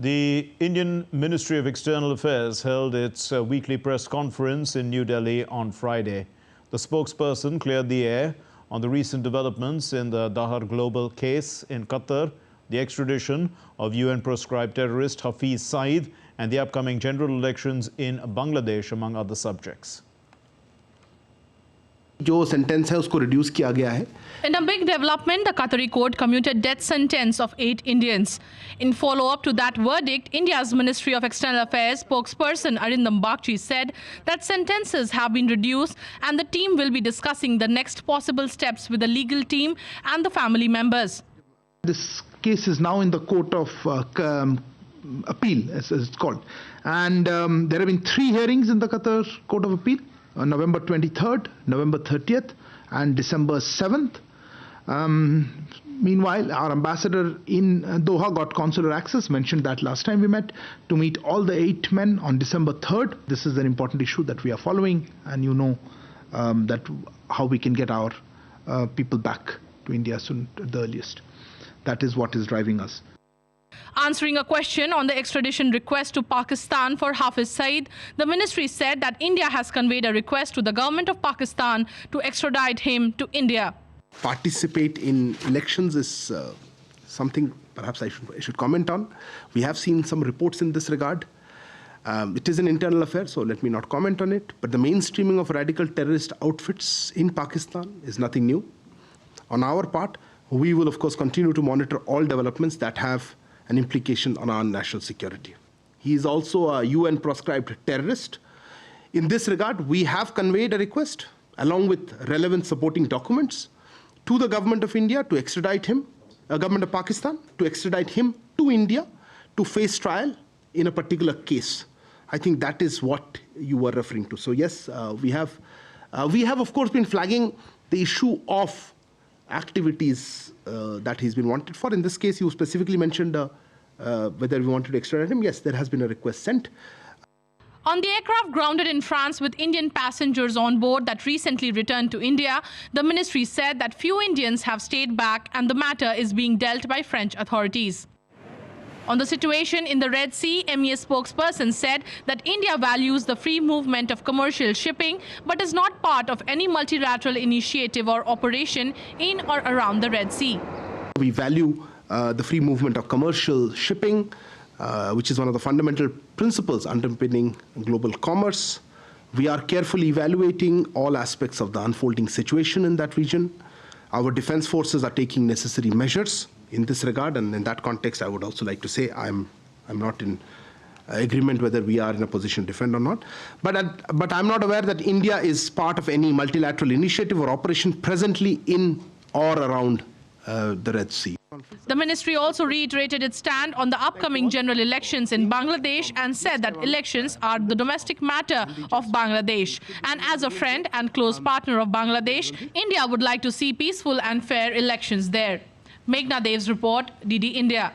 The Indian Ministry of External Affairs held its weekly press conference in New Delhi on Friday. The spokesperson cleared the air on the recent developments in the Dahar global case in Qatar, the extradition of UN-proscribed terrorist Hafiz Saeed, and the upcoming general elections in Bangladesh, among other subjects. जो sentence है उसको reduce किया गया है. In a big development, the Qatari court commuted death sentence of 8 Indians. In follow-up to that verdict, India's Ministry of External Affairs spokesperson Arindam Bagchi said that sentences have been reduced and the team will be discussing the next possible steps with the legal team and the family members. This case is now in the court of appeal, as it's called. And there have been 3 hearings in the Qatar Court of Appeal. November 23rd, November 30th, and December 7th. Meanwhile, our ambassador in Doha got consular access, mentioned that last time we met, to meet all the 8 men on December 3rd. This is an important issue that we are following, and you know that how we can get our people back to India soon, at the earliest. That is what is driving us. Answering a question on the extradition request to Pakistan for Hafiz Saeed, the ministry said that India has conveyed a request to the government of Pakistan to extradite him to India. Participate in elections is something perhaps I should comment on. We have seen some reports in this regard. It is an internal affair, so let me not comment on it. But the mainstreaming of radical terrorist outfits in Pakistan is nothing new. On our part, we will of course continue to monitor all developments that have an implication on our national security. He is also a UN-proscribed terrorist. In this regard, we have conveyed a request, along with relevant supporting documents, to the government of India to extradite him, government of Pakistan, to extradite him to India to face trial in a particular case. I think that is what you were referring to. So yes, we have of course been flagging the issue of activities that he's been wanted for. In this case, you specifically mentioned whether we wanted to extradite him. Yes, there has been a request sent. On the aircraft grounded in France with Indian passengers on board that recently returned to India, the ministry said that few Indians have stayed back and the matter is being dealt by French authorities. On the situation in the Red Sea, MES spokesperson said that India values the free movement of commercial shipping but is not part of any multilateral initiative or operation in or around the Red Sea. We value the free movement of commercial shipping, which is one of the fundamental principles underpinning global commerce. We are carefully evaluating all aspects of the unfolding situation in that region. Our defense forces are taking necessary measures in this regard, and in that context, I would also like to say I'm not in agreement whether we are in a position to defend or not. But I'm not aware that India is part of any multilateral initiative or operation presently in or around the Red Sea. The ministry also reiterated its stand on the upcoming general elections in Bangladesh and said that elections are the domestic matter of Bangladesh. And as a friend and close partner of Bangladesh, India would like to see peaceful and fair elections there. Meghna Dev's report, DD India.